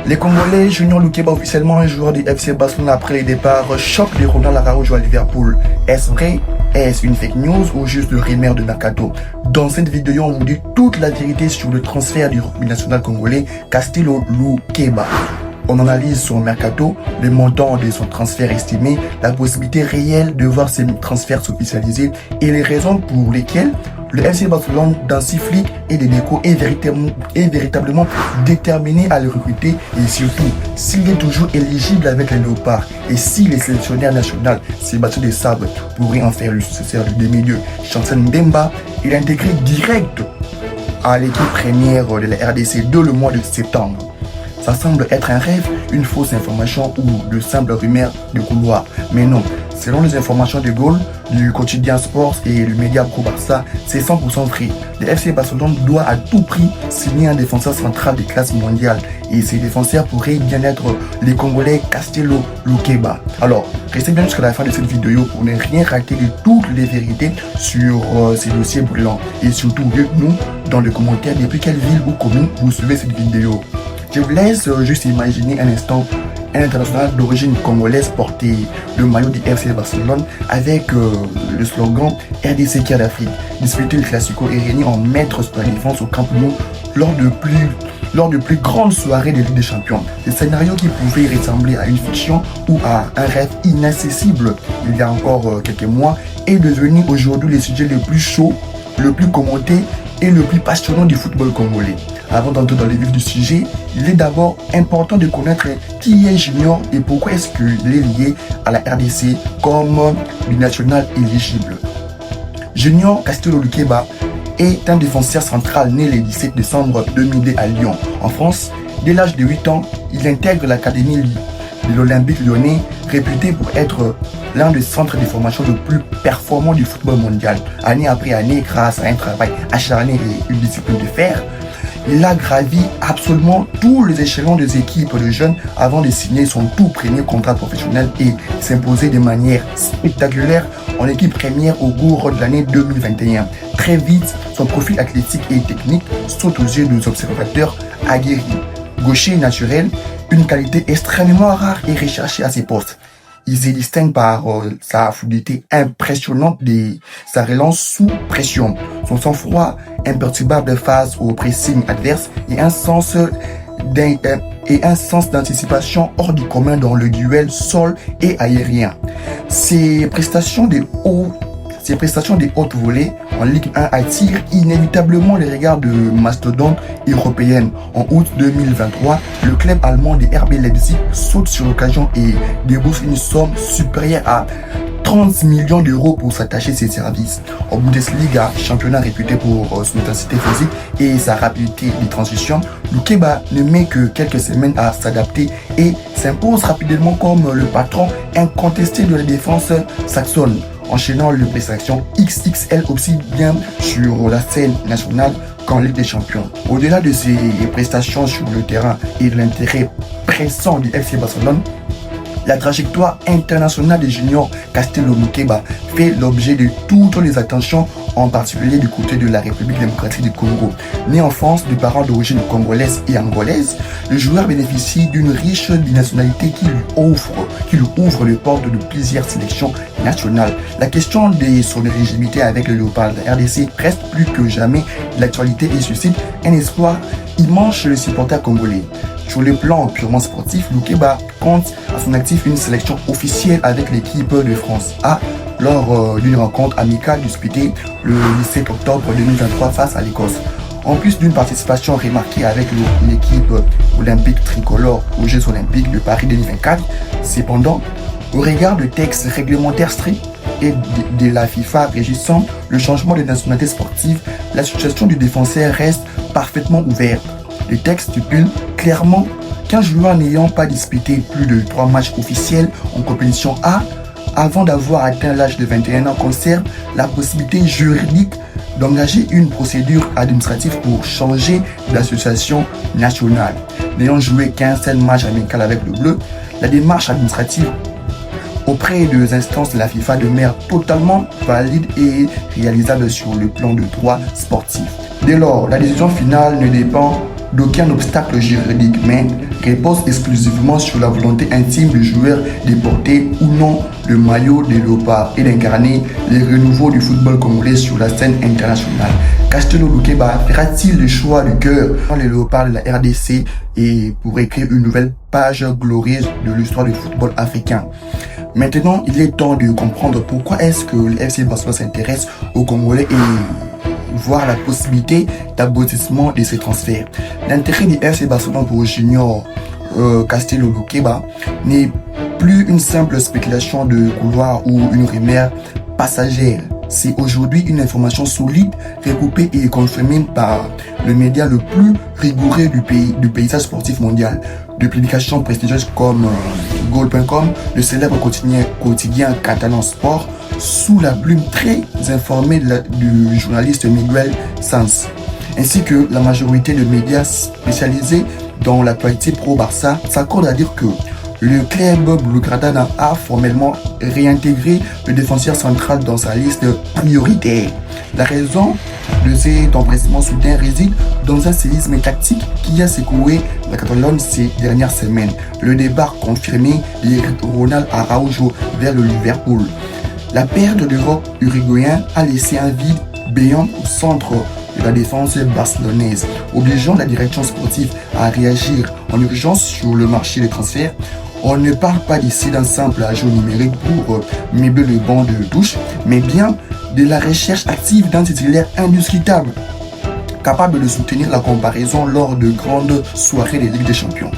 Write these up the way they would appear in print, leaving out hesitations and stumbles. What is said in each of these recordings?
Les Congolais, Junior Lukeba, officiellement un joueur du FC Barcelone après les départs, choc de Ronald Araujo à Liverpool. Est-ce vrai? Est-ce une fake news ou juste le rumeur de mercato? Dans cette vidéo, on vous dit toute la vérité sur le transfert du rugby national congolais Castillo Lukeba. On analyse son mercato, le montant de son transfert estimé, la possibilité réelle de voir ces transferts s'officialiser et les raisons pour lesquelles le FC Barcelone, dans ses flics et des décos, est véritablement déterminé à le recruter et surtout s'il est toujours éligible avec les Léopards et si les sélectionnaires nationaux Sébastien de Sabre pourraient en faire le successeur du demi-dieu Chancel Mbemba et l'intégrer direct à l'équipe première de la RDC dès le mois de septembre. Ça semble être un rêve, une fausse information ou de simples rumeurs de couloir. Mais non, selon les informations de Gaulle, du quotidien Sports et du média Pro Barça, c'est 100% vrai. Le FC Barcelone doit à tout prix signer un défenseur central de classe mondiale. Et ces défenseurs pourraient bien être les Congolais Castillo Lukeba. Alors, restez bien jusqu'à la fin de cette vidéo pour ne rien rater de toutes les vérités sur ces dossiers brûlants. Et surtout, dites-nous dans les commentaires depuis quelle ville ou commune vous suivez cette vidéo. Je vous laisse juste imaginer un instant un international d'origine congolaise porter le maillot du FC Barcelone avec le slogan RDC Cœur d'Afrique, disputer le Classico et régner en maître sur la défense au Camp Nou lors de plus grandes soirées de Ligue des Champions. Des scénarios qui pouvaient ressembler à une fiction ou à un rêve inaccessible il y a encore quelques mois est devenu aujourd'hui le sujet le plus chaud, le plus commenté et le plus passionnant du football congolais. Avant d'entrer dans les vifs du sujet, il est d'abord important de connaître qui est Junior et pourquoi est-ce qu'il est lié à la RDC comme binational éligible. Junior Castillo Lukeba est un défenseur central né le 17 décembre 2002 à Lyon. En France, dès l'âge de 8 ans, il intègre l'académie de l'Olympique lyonnais, réputé pour être l'un des centres de formation le plus performant du football mondial. Année après année, grâce à un travail acharné et une discipline de fer, il a gravi absolument tous les échelons des équipes de jeunes avant de signer son tout premier contrat professionnel et s'imposer de manière spectaculaire en équipe première au cours de l'année 2021. Très vite, son profil athlétique et technique saute aux yeux des observateurs aguerris. Gaucher naturel, une qualité extrêmement rare et recherchée à ses postes. Il se distingue par sa fluidité impressionnante de sa relance sous pression, son sang-froid imperturbable face au pressing adverse et un sens d'anticipation hors du commun dans le duel sol et aérien. Ses prestations de haute volée en Ligue 1 attirent inévitablement les regards de mastodontes européennes. En août 2023, le club allemand de RB Leipzig saute sur l'occasion et débourse une somme supérieure à 30 millions d'euros pour s'attacher ses services. En Bundesliga, championnat réputé pour son intensité physique et sa rapidité de transition, Lukeba ne met que quelques semaines à s'adapter et s'impose rapidement comme le patron incontesté de la défense saxonne, enchaînant les prestations XXL aussi bien sur la scène nationale qu'en Ligue des Champions. Au-delà de ses prestations sur le terrain et de l'intérêt pressant du FC Barcelone, la trajectoire internationale de Junior Castillo Lukeba fait l'objet de toutes les attentions, en particulier du côté de la République démocratique du Congo. Né en France de parents d'origine congolaise et angolaise, le joueur bénéficie d'une riche binationalité qui lui ouvre les portes de plusieurs sélections nationales. La question de son éligibilité avec le Léopard de la RDC reste plus que jamais l'actualité et suscite un espoir immense chez les supporters congolais. Sur le plan purement sportif, Lukeba compte à son actif une sélection officielle avec l'équipe de France A lors d'une rencontre amicale disputée le 17 octobre 2023 face à l'Écosse. En plus d'une participation remarquée avec l'équipe olympique tricolore aux Jeux Olympiques de Paris 2024, cependant, au regard de textes réglementaires stricts et de la FIFA régissant le changement de nationalité sportive, la situation du défenseur reste parfaitement ouverte. Le texte stipule clairement qu'un joueur n'ayant pas disputé plus de 3 matchs officiels en compétition A avant d'avoir atteint l'âge de 21 ans conserve la possibilité juridique d'engager une procédure administrative pour changer d'association nationale. N'ayant joué qu'un seul match amical avec le bleu, la démarche administrative auprès des instances de la FIFA demeure totalement valide et réalisable sur le plan de droit sportif. Dès lors, la décision finale ne dépend d'aucun obstacle juridique, mais repose exclusivement sur la volonté intime du joueur de porter ou non le maillot des Léopards et d'incarner les renouveaux du football congolais sur la scène internationale. Castello Luqueba fera-t-il le choix du cœur dans les Léopards de la RDC et pour écrire une nouvelle page glorieuse de l'histoire du football africain? Maintenant, il est temps de comprendre pourquoi est-ce que le FC Barcelone s'intéresse aux Congolais et voir la possibilité d'aboutissement de ces transferts. L'intérêt du FC Barcelone pour Junior Castello Luqueba n'est plus une simple spéculation de couloir ou une rumeur passagère. C'est aujourd'hui une information solide, recoupée et confirmée par le média le plus rigoureux du paysage sportif mondial. De publications prestigieuses comme Goal.com, le célèbre quotidien catalan Sport, sous la plume très informée du journaliste Miguel Sanz, ainsi que la majorité de médias spécialisés dans l'actualité pro-Barça, s'accordent à dire que le club blaugrana a formellement réintégré le défenseur central dans sa liste prioritaire. La raison de cet empressement soudain réside dans un séisme tactique qui a secoué la Catalogne ces dernières semaines. Le départ confirmé de Ronald Araujo vers le Liverpool. La perte de rock uruguayen a laissé un vide béant au centre de la défense barcelonaise, obligeant la direction sportive à réagir en urgence sur le marché des transferts. On ne parle pas ici d'un simple ajout numérique pour meubler le banc de touche, mais bien de la recherche active d'un titulaire indiscutable, capable de soutenir la comparaison lors de grandes soirées des Ligues des Champions.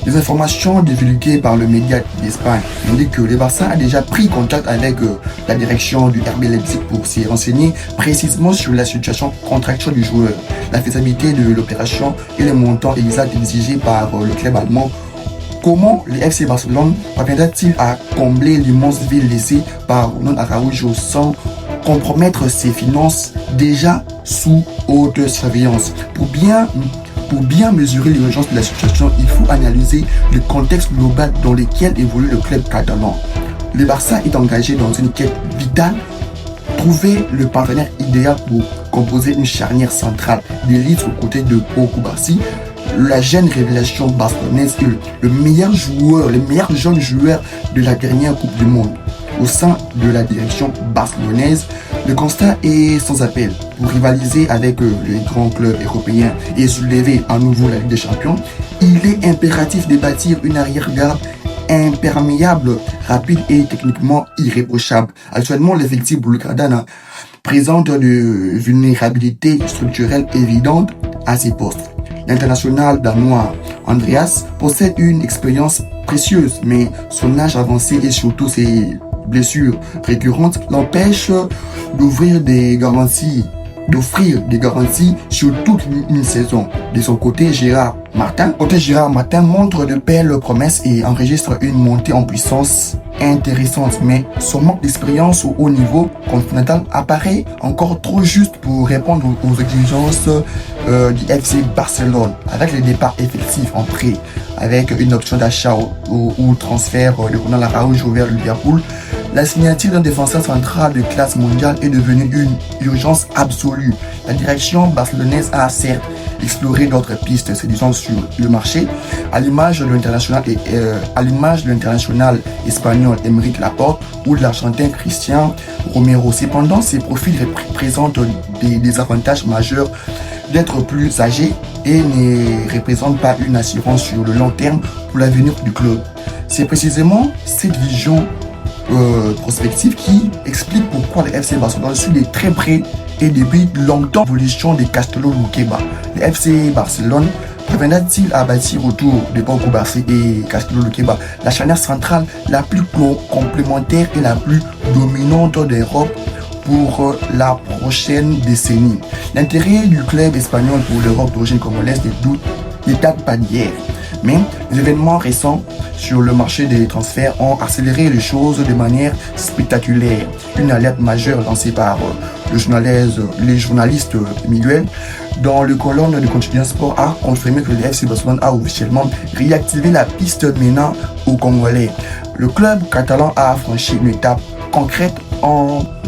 Les informations divulguées par le média d'Espagne indiquent que le Barça a déjà pris contact avec la direction du RB Leipzig pour s'y renseigner précisément sur la situation contractuelle du joueur, la faisabilité de l'opération et le montant exact exigé par le club allemand. Comment le FC Barcelone parviendra-t-il à combler l'immense vide laissée par Ronald Araujo sans compromettre ses finances déjà sous haute surveillance? Pour bien mesurer l'urgence de la situation, il faut analyser le contexte global dans lequel évolue le club catalan. Le Barça est engagé dans une quête vitale, trouver le partenaire idéal pour composer une charnière centrale d'élite aux côtés de Pau Cubarsí, la jeune révélation barcelonaise et le meilleur jeune joueur de la dernière Coupe du Monde. Au sein de la direction barcelonaise, le constat est sans appel. Pour rivaliser avec les grands clubs européens et soulever à nouveau la Ligue des Champions, il est impératif de bâtir une arrière-garde imperméable, rapide et techniquement irréprochable. Actuellement, l'effectif blaugrana présente de vulnérabilités structurelles évidentes à ses postes. L'international danois Andreas possède une expérience précieuse, mais son âge avancé et surtout ses blessures récurrentes l'empêchent d'offrir des garanties sur toute une saison. De son côté, Gérard Martin montre de belles promesses et enregistre une montée en puissance intéressante, mais son manque d'expérience au haut niveau continental apparaît encore trop juste pour répondre aux exigences du FC Barcelone. Avec les départs effectifs en prêt, avec une option d'achat ou transfert de Ronald Araujo vers le Liverpool, la signature d'un défenseur central de classe mondiale est devenue une urgence absolue. La direction barcelonaise a certes exploré d'autres pistes séduisantes sur le marché, à l'image de l'international espagnol Aymeric Laporte ou de l'argentin Cristian Romero. Cependant, ces profils présentent des avantages majeurs d'être plus âgés et ne représentent pas une assurance sur le long terme pour l'avenir du club. C'est précisément cette vision prospective qui explique pourquoi le FC Barcelone suit de très près et depuis longtemps l'évolution de Castello Luqueba. Le FC Barcelone parviendra-t-il à bâtir autour de Pau Cubarsí et Castello Luqueba la charnière centrale la plus complémentaire et la plus dominante d'Europe pour la prochaine décennie? L'intérêt du club espagnol pour l'Europe d'origine congolaise ne date pas d'hier. Mais les événements récents sur le marché des transferts ont accéléré les choses de manière spectaculaire. Une alerte majeure lancée par le journaliste Miguel dans le colonne de Quotidien Sport a confirmé que le FC Barcelone a officiellement réactivé la piste menant aux Congolais. Le club catalan a franchi une étape concrète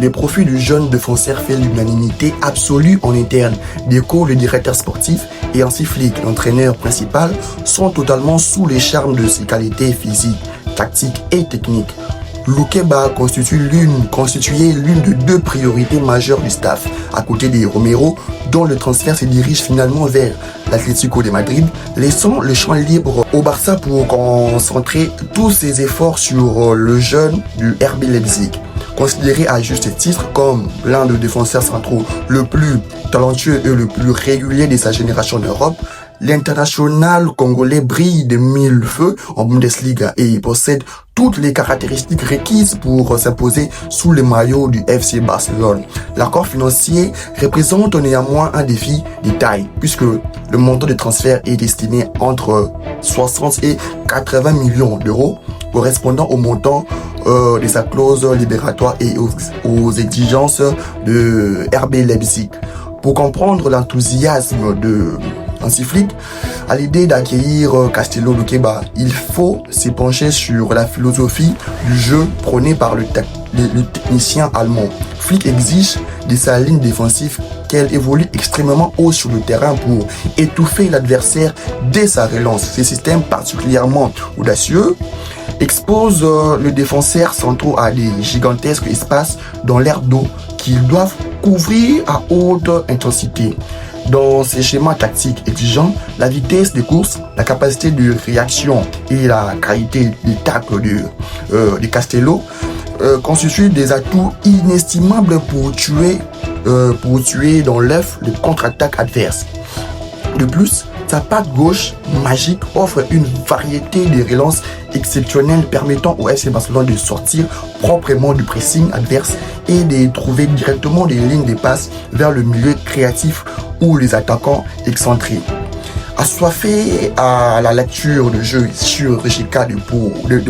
Les profils du jeune défenseur fait l'unanimité absolue en interne. Deco, le directeur sportif, et Hansi Flick, l'entraîneur principal, sont totalement sous les charmes de ses qualités physiques, tactiques et techniques. Loukeba constituait l'une de deux priorités majeures du staff, à côté de Romero, dont le transfert se dirige finalement vers l'Atlético de Madrid, laissant le champ libre au Barça pour concentrer tous ses efforts sur le jeune du RB Leipzig. Considéré à juste titre comme l'un des défenseurs centraux le plus talentueux et le plus régulier de sa génération en Europe, l'international congolais brille de mille feux en Bundesliga et possède toutes les caractéristiques requises pour s'imposer sous le maillot du FC Barcelone. L'accord financier représente néanmoins un défi de taille puisque le montant de transfert est destiné entre 60 et 80 millions d'euros, correspondant au montant de sa clause libératoire et aux exigences de RB Leipzig. Pour comprendre l'enthousiasme de Hansi Flick à l'idée d'accueillir Castello Loukeba, il faut se pencher sur la philosophie du jeu prônée par le technicien allemand. Flick exige de sa ligne défensive qu'elle évolue extrêmement haut sur le terrain pour étouffer l'adversaire dès sa relance. Ce système particulièrement audacieux expose le défenseur centraux à des gigantesques espaces dans l'air d'eau qu'ils doivent couvrir à haute intensité. Dans ces schémas tactiques exigeants, la vitesse des courses, la capacité de réaction et la qualité des tacles de Castello constituent des atouts inestimables pour tuer dans l'œuf le contre-attaque adverse. De plus, sa patte gauche magique offre une variété de relances exceptionnelles permettant au FC Barcelone de sortir proprement du pressing adverse et de trouver directement des lignes de passe vers le milieu créatif ou les attaquants excentrés. Assoiffé à la lecture de jeu chirurgicale de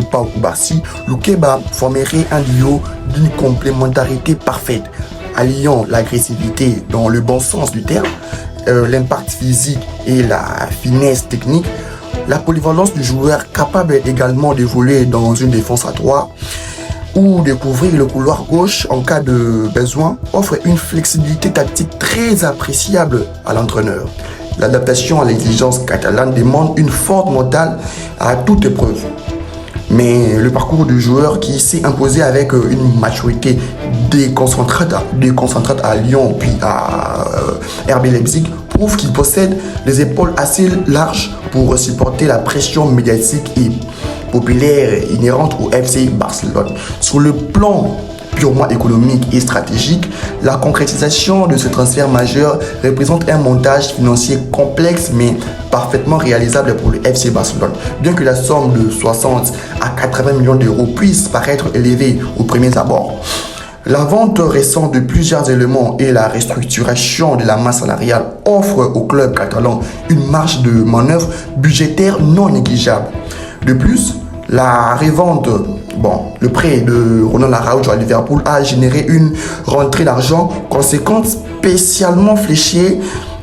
Pau Kubasi, Loukeba formerait un duo d'une complémentarité parfaite, alliant l'agressivité dans le bon sens du terme, l'impact physique et la finesse technique. La polyvalence du joueur capable également d'évoluer dans une défense à 3 ou de couvrir le couloir gauche en cas de besoin offre une flexibilité tactique très appréciable à l'entraîneur. L'adaptation à l'exigence catalane demande une forte mentale à toute épreuve. Mais le parcours du joueur qui s'est imposé avec une maturité déconcentrate à Lyon puis à RB Leipzig prouve qu'il possède les épaules assez larges pour supporter la pression médiatique et populaire inhérente au FC Barcelone. Sur le plan purement économique et stratégique, la concrétisation de ce transfert majeur représente un montage financier complexe mais parfaitement réalisable pour le FC Barcelone. Bien que la somme de 60 à 80 millions d'euros puisse paraître élevée aux premiers abords, la vente récente de plusieurs éléments et la restructuration de la masse salariale offrent au club catalan une marge de manœuvre budgétaire non négligeable. De plus, la revente, le prêt de Ronald Araujo à Liverpool a généré une rentrée d'argent conséquente spécialement fléchée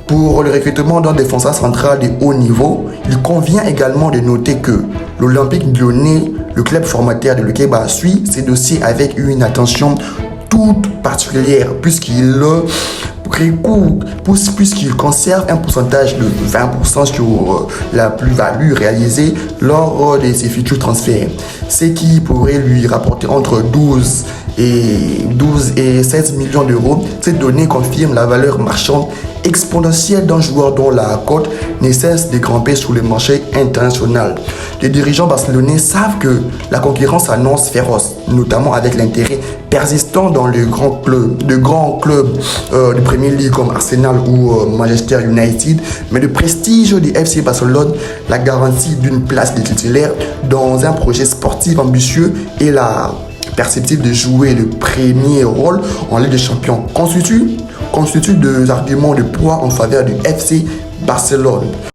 pour le recrutement d'un défenseur central de haut niveau. Il convient également de noter que l'Olympique Lyonnais, le club formateur de Loukeba, suit ces dossiers avec une attention toute particulière puisqu'il conserve un pourcentage de 20% sur la plus-value réalisée lors de ses futurs transferts, ce qui pourrait lui rapporter entre 12 et 16 millions d'euros. Cette donnée confirme la valeur marchande exponentielle d'un joueur dont la cote ne cesse de grimper sur le marché international. Les dirigeants barcelonais savent que la concurrence s'annonce féroce, notamment avec l'intérêt persistant dans de grands clubs de Premier League comme Arsenal ou Manchester United, mais le prestige du FC Barcelone, la garantie d'une place de titulaire dans un projet sportif ambitieux et la perspective de jouer le premier rôle en Ligue des Champions constituent des arguments de poids en faveur du FC Barcelone.